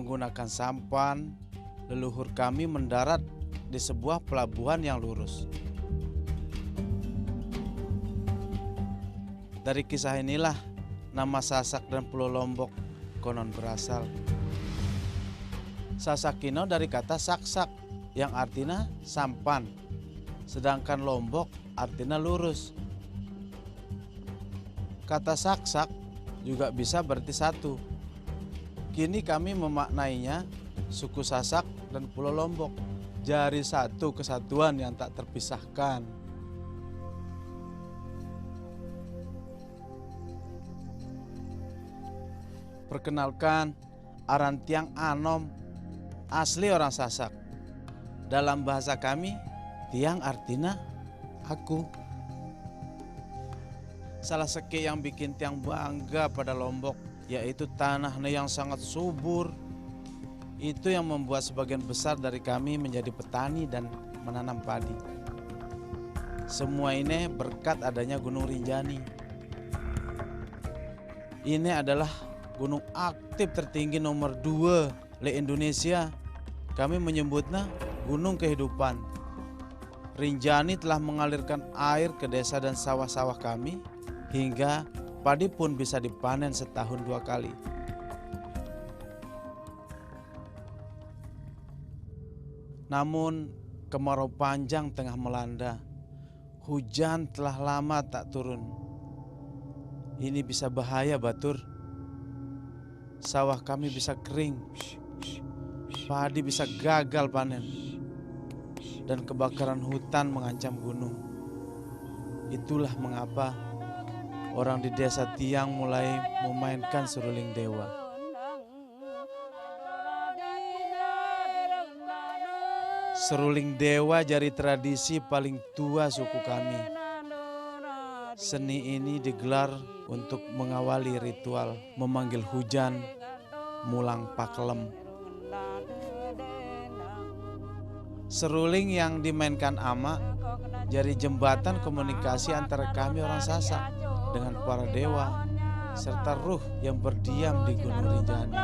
Menggunakan sampan, leluhur kami mendarat di sebuah pelabuhan yang lurus. Dari kisah inilah nama Sasak dan Pulau Lombok konon berasal. Sasakino dari kata saksak yang artinya sampan, sedangkan Lombok artinya lurus. Kata saksak juga bisa berarti satu. Kini kami memaknainya suku Sasak dan Pulau Lombok jadi satu kesatuan yang tak terpisahkan. Perkenalkan, Arantiang Anom, asli orang Sasak. Dalam bahasa kami, tiang artinya aku. Salah seke yang bikin tiang bangga pada Lombok, yaitu tanahnya yang sangat subur. Itu yang membuat sebagian besar dari kami menjadi petani dan menanam padi. Semua ini berkat adanya Gunung Rinjani. Ini adalah gunung aktif tertinggi nomor 2 di Indonesia. Kami menyebutnya Gunung Kehidupan. Rinjani telah mengalirkan air ke desa dan sawah-sawah kami, hingga padi pun bisa dipanen setahun 2 kali. Namun kemarau panjang tengah melanda. Hujan telah lama tak turun. Ini bisa bahaya, Batur. Sawah kami bisa kering, padi bisa gagal panen, dan kebakaran hutan mengancam gunung. Itulah mengapa orang di desa Tiang mulai memainkan seruling dewa. Seruling dewa jadi tradisi paling tua suku kami. Seni ini digelar untuk mengawali ritual memanggil hujan Mulang Pakelem. Seruling yang dimainkan ama jadi jembatan komunikasi antara kami orang Sasak dengan para dewa serta ruh yang berdiam di Gunung Rinjani.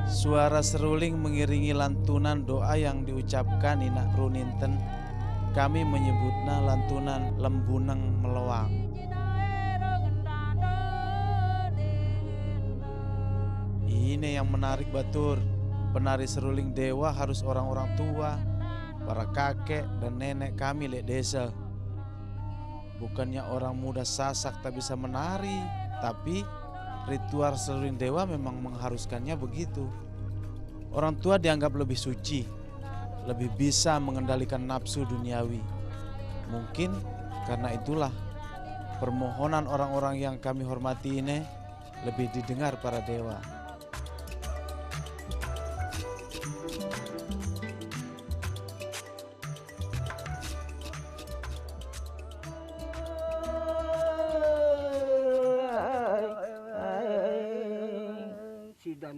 Suara seruling mengiringi lantunan doa yang diucapkan Inak Runinten. Kami menyebutnya lantunan Lembuneng Melewang. Ini yang menarik, Batur. Penari seruling dewa harus orang-orang tua, para kakek dan nenek kami di desa. Bukannya orang muda Sasak tak bisa menari, tapi ritual seruling dewa memang mengharuskannya begitu. Orang tua dianggap lebih suci, lebih bisa mengendalikan nafsu duniawi. Mungkin karena itulah permohonan orang-orang yang kami hormati ini lebih didengar para dewa.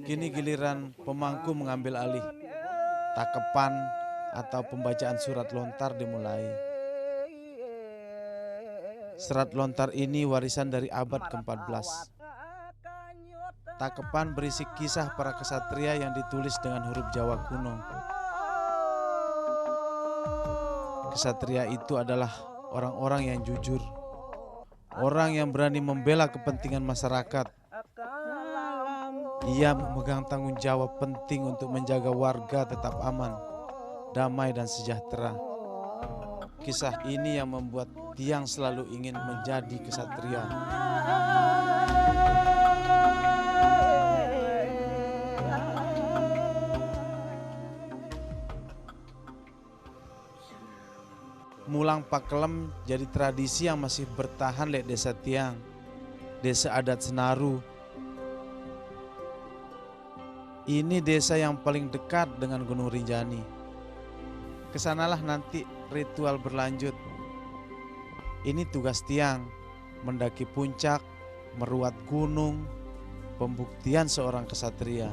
Kini giliran pemangku mengambil alih. Takepan atau pembacaan surat lontar dimulai. Surat lontar ini warisan dari abad ke-14. Takepan berisi kisah para kesatria yang ditulis dengan huruf Jawa kuno. Kesatria itu adalah orang-orang yang jujur, orang yang berani membela kepentingan masyarakat. Ia memegang tanggung jawab penting untuk menjaga warga tetap aman, damai dan sejahtera. Kisah ini yang membuat Tiang selalu ingin menjadi kesatria. Mulang Pakelem jadi tradisi yang masih bertahan di desa Tiang, desa adat Senaru. Ini desa yang paling dekat dengan Gunung Rinjani. Kesanalah nanti ritual berlanjut. Ini tugas Tiang, mendaki puncak, meruat gunung, pembuktian seorang kesatria.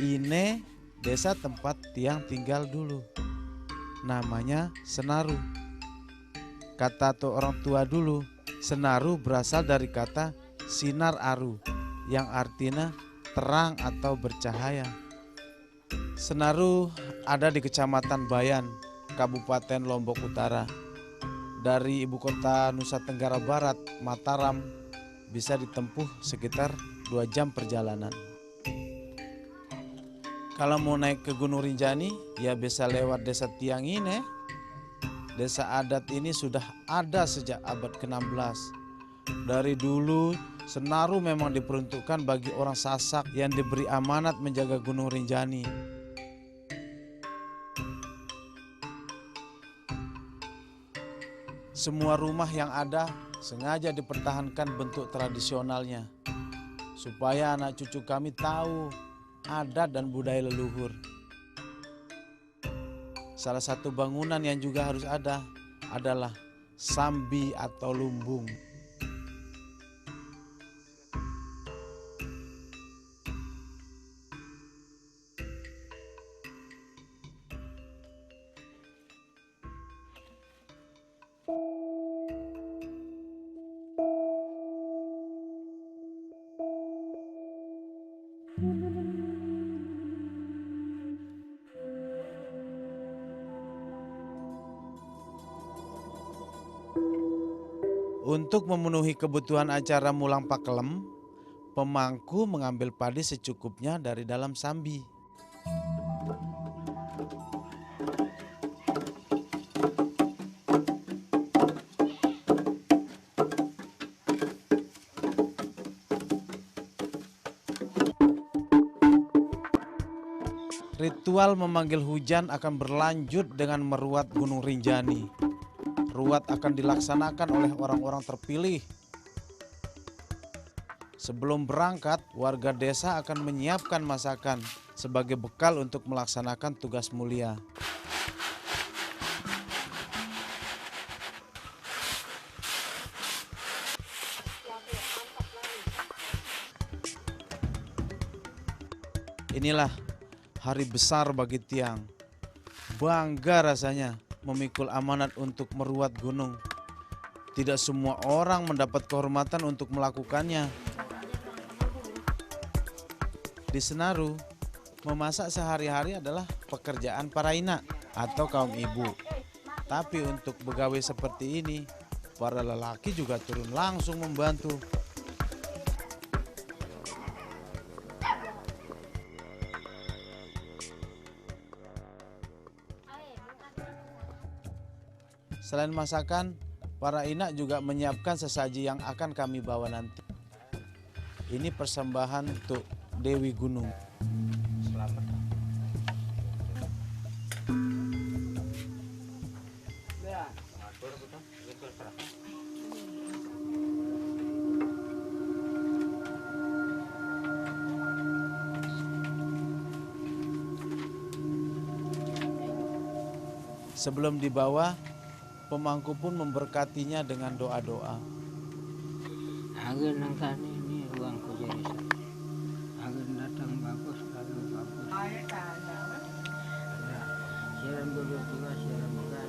Ini desa tempat tiang tinggal dulu. Namanya Senaru. Kata tuh orang tua dulu, Senaru berasal dari kata sinar aru yang artinya terang atau bercahaya. Senaru ada di Kecamatan Bayan, Kabupaten Lombok Utara. Dari ibu kota Nusa Tenggara Barat, Mataram, bisa ditempuh sekitar 2 jam perjalanan. Kalau mau naik ke Gunung Rinjani, ya bisa lewat desa Tiang ini. Desa adat ini sudah ada sejak abad ke-16. Dari dulu, Senaru memang diperuntukkan bagi orang Sasak yang diberi amanat menjaga Gunung Rinjani. Semua rumah yang ada sengaja dipertahankan bentuk tradisionalnya, supaya anak cucu kami tahu adat dan budaya leluhur. Salah satu bangunan yang juga harus ada adalah sambi atau lumbung. Untuk memenuhi kebutuhan acara Mulang Pakelem, pemangku mengambil padi secukupnya dari dalam sambi. Ritual memanggil hujan akan berlanjut dengan meruat Gunung Rinjani. Ruat akan dilaksanakan oleh orang-orang terpilih. Sebelum berangkat, warga desa akan menyiapkan masakan sebagai bekal untuk melaksanakan tugas mulia. Inilah hari besar bagi Tiang. Bangga rasanya memikul amanat untuk meruat gunung. Tidak semua orang mendapat kehormatan untuk melakukannya. Di Senaru, memasak sehari-hari adalah pekerjaan para ina atau kaum ibu. Tapi untuk pegawai seperti ini, para lelaki juga turun langsung membantu. Selain masakan, para inak juga menyiapkan sesaji yang akan kami bawa nanti. Ini persembahan untuk Dewi Gunung. Selamat. Sebelum dibawa, pemangku pun memberkatinya dengan doa-doa. Angin angkat ini uangku jadi satu. Angin datang bagus, lalu bagus. Siaran berdua juga, siaran buka,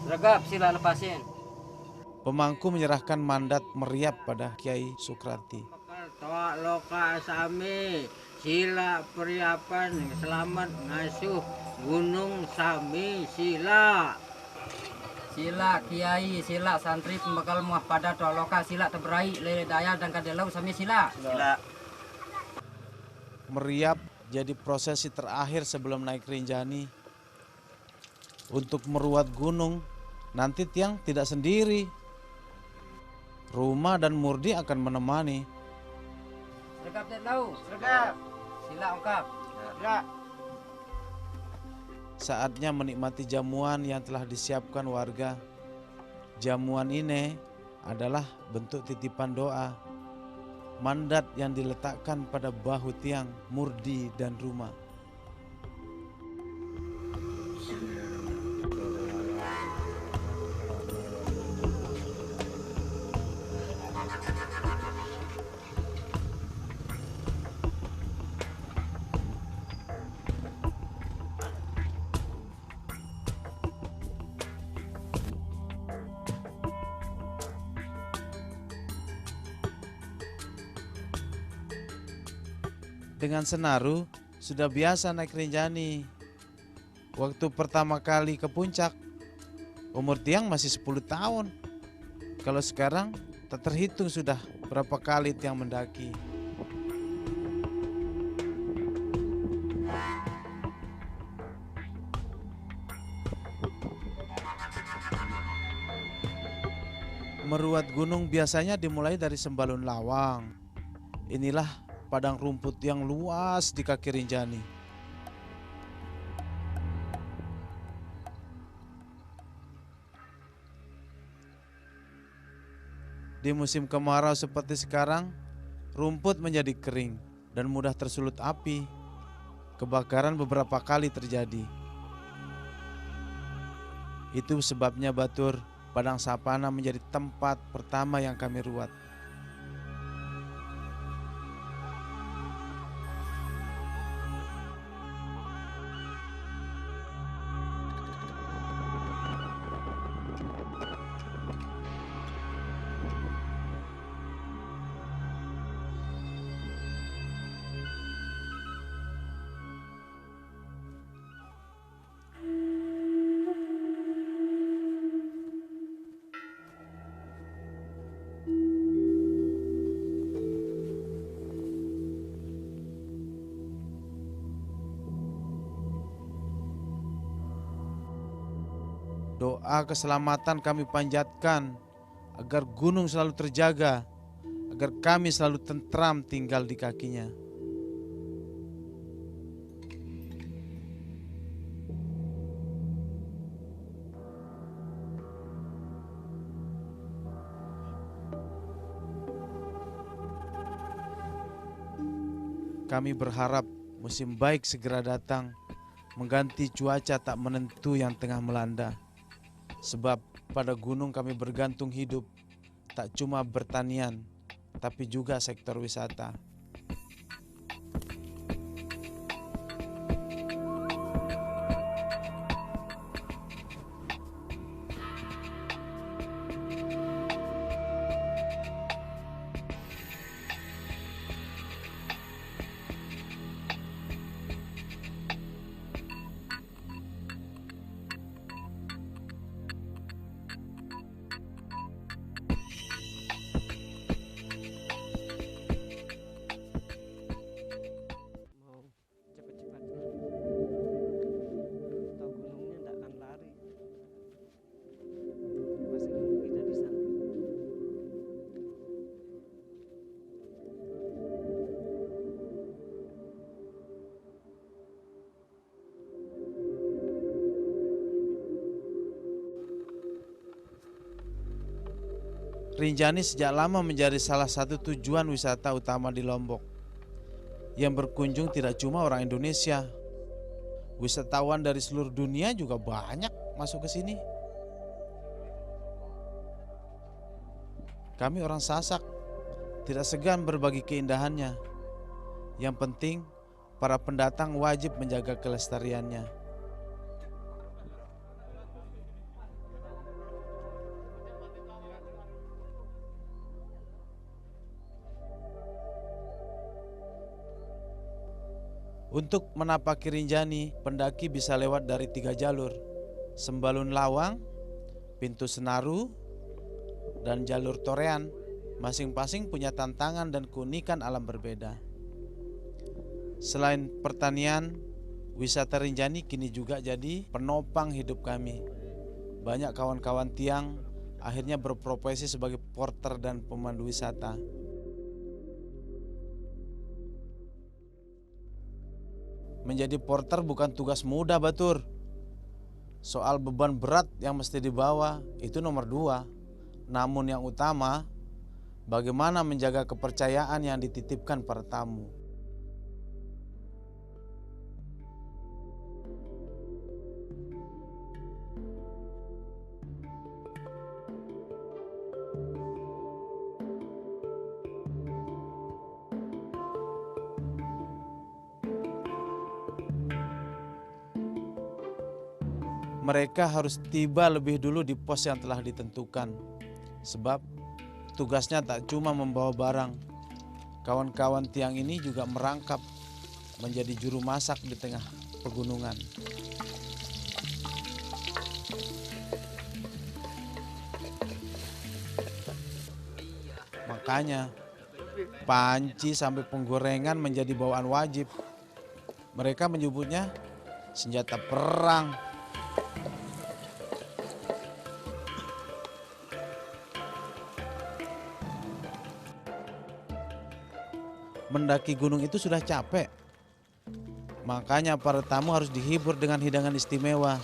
Regap, sila lepasin. Pemangku menyerahkan mandat meriap pada Kiai Sukrati. Toa loka sami, sila periapan, selamat ngasuh Gunung Sami sila. Sila Kiai, sila santri pembekal muah pada toa loka, sila teberai, lele daya dan kadelau sami sila. Sila. Meriap jadi prosesi terakhir sebelum naik Rinjani. Untuk meruat gunung, nanti Tiang tidak sendiri. Ruma dan Murdi akan menemani. Sergap tahu. Sergap. Sila ungkap. Ya. Saatnya menikmati jamuan yang telah disiapkan warga. Jamuan ini adalah bentuk titipan doa, mandat yang diletakkan pada bahu tiang, murdi dan rumah. Dengan Senaru sudah biasa naik Rinjani. Waktu pertama kali ke puncak, umur tiang masih 10 tahun. Kalau sekarang tak terhitung sudah berapa kali tiang mendaki. Meruat gunung biasanya dimulai dari Sembalun Lawang. Inilah padang rumput yang luas di kaki Rinjani. Di musim kemarau seperti sekarang, rumput menjadi kering dan mudah tersulut api. Kebakaran beberapa kali terjadi. Itu sebabnya Batur, Padang Sapana menjadi tempat pertama yang kami ruat. Doa keselamatan kami panjatkan agar gunung selalu terjaga, agar kami selalu tentram tinggal di kakinya. Kami berharap musim baik segera datang, mengganti cuaca tak menentu yang tengah melanda. Sebab pada gunung kami bergantung hidup, tak cuma bertanian, tapi juga sektor wisata. Rinjani sejak lama menjadi salah satu tujuan wisata utama di Lombok. Yang berkunjung tidak cuma orang Indonesia, wisatawan dari seluruh dunia juga banyak masuk ke sini. Kami orang Sasak tidak segan berbagi keindahannya. Yang penting para pendatang wajib menjaga kelestariannya. Untuk menapaki Rinjani, pendaki bisa lewat dari 3 jalur, Sembalun Lawang, Pintu Senaru, dan jalur Torean. Masing-masing punya tantangan dan keunikan alam berbeda. Selain pertanian, wisata Rinjani kini juga jadi penopang hidup kami. Banyak kawan-kawan tiang akhirnya berprofesi sebagai porter dan pemandu wisata. Menjadi porter bukan tugas mudah, Batur. Soal beban berat yang mesti dibawa itu nomor 2. Namun yang utama, bagaimana menjaga kepercayaan yang dititipkan para tamu. Mereka harus tiba lebih dulu di pos yang telah ditentukan. Sebab tugasnya tak cuma membawa barang. Kawan-kawan tiang ini juga merangkap menjadi juru masak di tengah pegunungan. Makanya panci sampai penggorengan menjadi bawaan wajib. Mereka menyebutnya senjata perang. Mendaki gunung itu sudah capek. Makanya para tamu harus dihibur dengan hidangan istimewa.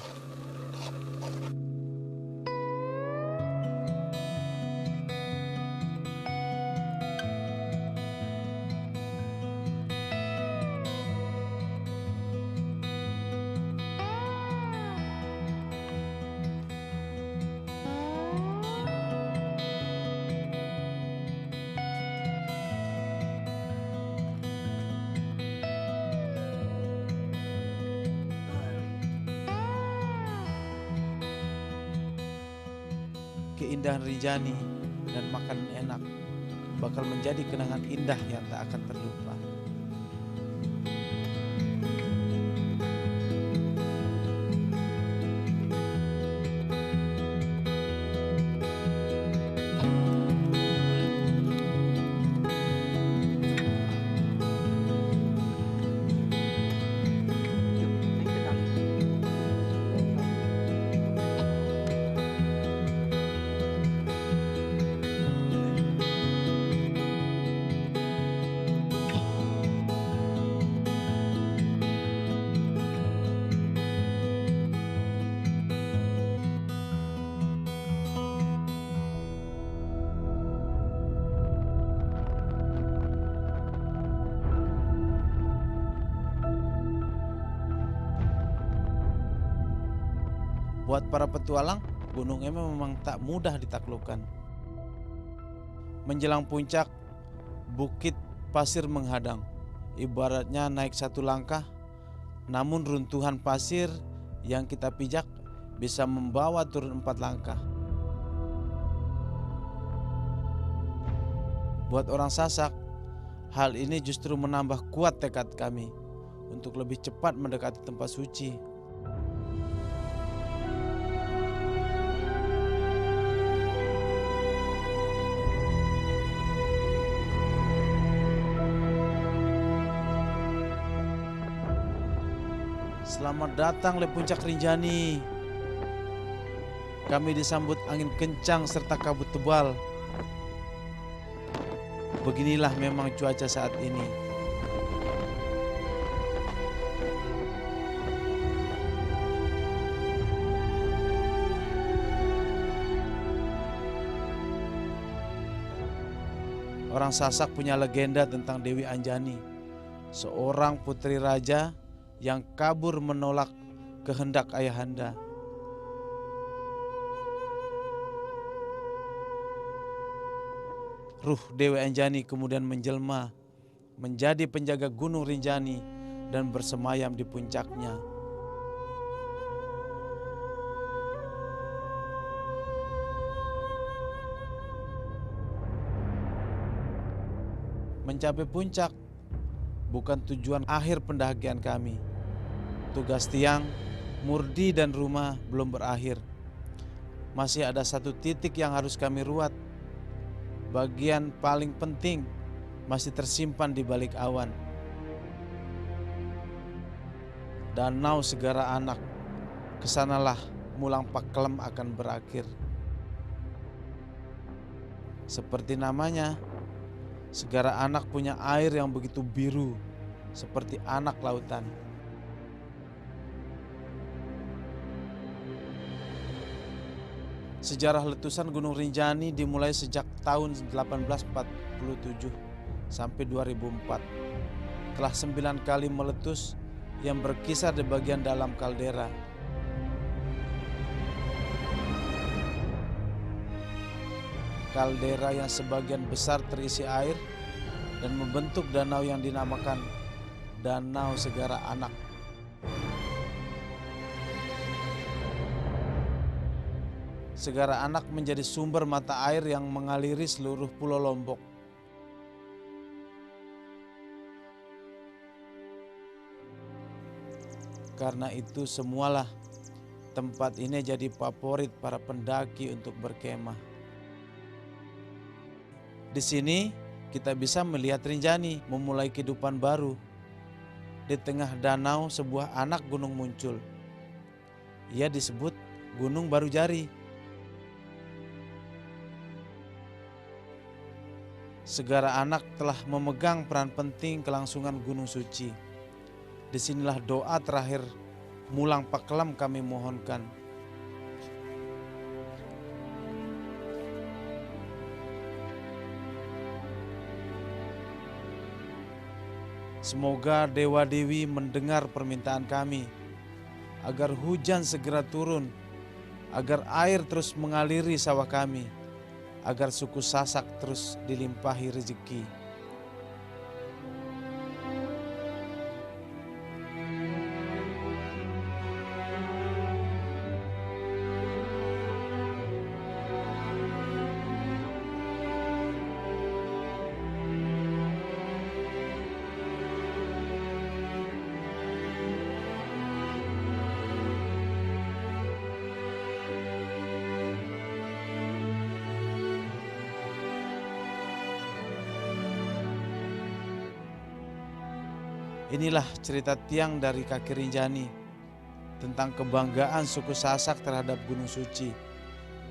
Keindahan Rinjani dan makanan enak bakal menjadi kenangan indah yang tak akan terlupa. Buat para petualang, Gunung Eme memang tak mudah ditaklukkan. Menjelang puncak, bukit pasir menghadang. Ibaratnya naik satu langkah, namun runtuhan pasir yang kita pijak bisa membawa turun 4 langkah. Buat orang Sasak, hal ini justru menambah kuat tekad kami untuk lebih cepat mendekati tempat suci. Selamat datang le Puncak Rinjani. Kami disambut angin kencang serta kabut tebal. Beginilah memang cuaca saat ini. Orang Sasak punya legenda tentang Dewi Anjani, seorang putri raja yang kabur menolak kehendak ayahanda. Ruh Dewi Anjani kemudian menjelma menjadi penjaga Gunung Rinjani dan bersemayam di puncaknya. Mencapai puncak bukan tujuan akhir pendakian kami. Tugas tiang, murdi dan rumah belum berakhir. Masih ada satu titik yang harus kami ruat. Bagian paling penting masih tersimpan di balik awan. Danau Segara Anak, kesanalah Mulang Paklem akan berakhir. Seperti namanya, Segara Anak punya air yang begitu biru, seperti anak lautan. Sejarah letusan Gunung Rinjani dimulai sejak tahun 1847 sampai 2004. Telah 9 kali meletus yang berkisar di bagian dalam kaldera. Kaldera yang sebagian besar terisi air dan membentuk danau yang dinamakan Danau Segara Anak. Segara Anak menjadi sumber mata air yang mengaliri seluruh Pulau Lombok. Karena itu semualah tempat ini jadi favorit para pendaki untuk berkemah. Di sini kita bisa melihat Rinjani memulai kehidupan baru. Di tengah danau sebuah anak gunung muncul. Ia disebut Gunung Barujari. Segara Anak telah memegang peran penting kelangsungan Gunung Suci. Disinilah doa terakhir Mulang Paklam kami mohonkan. Semoga Dewa Dewi mendengar permintaan kami, agar hujan segera turun, agar air terus mengaliri sawah kami, agar suku Sasak terus dilimpahi rezeki. Inilah cerita tiang dari kaki Rinjani tentang kebanggaan suku Sasak terhadap Gunung Suci,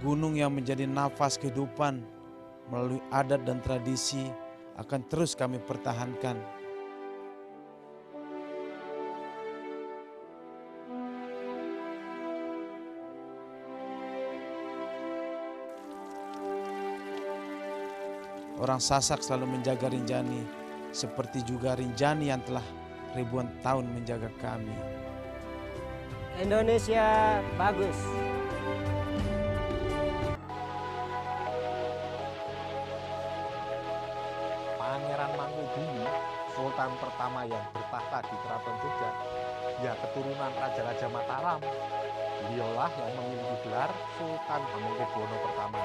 gunung yang menjadi nafas kehidupan melalui adat dan tradisi akan terus kami pertahankan. Orang Sasak selalu menjaga Rinjani, seperti juga Rinjani yang telah ribuan tahun menjaga kami. Indonesia bagus. Pangeran Mangkubumi, Sultan pertama yang bertahta di Keraton Jogja, ya keturunan Raja-Raja Mataram. Beliaulah yang memiliki gelar Sultan Hamengkubuwono pertama.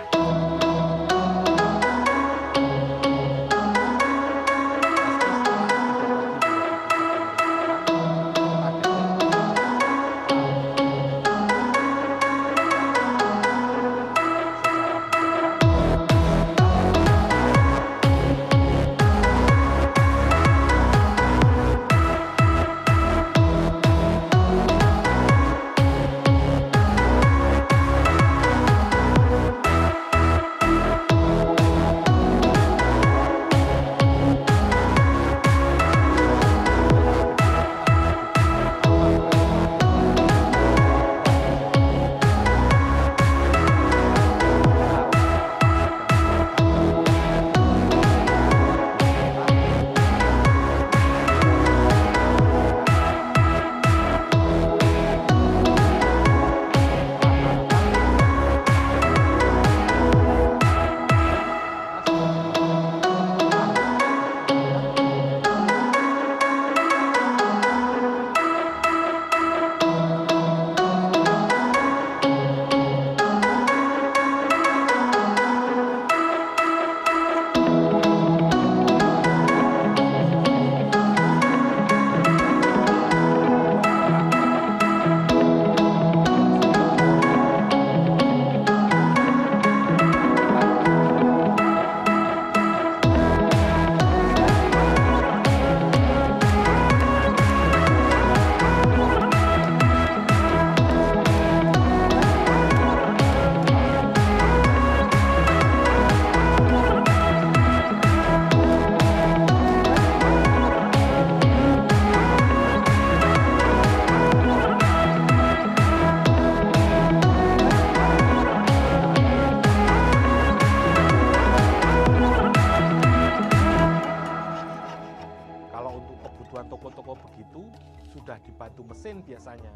toko-toko begitu sudah dibantu mesin biasanya.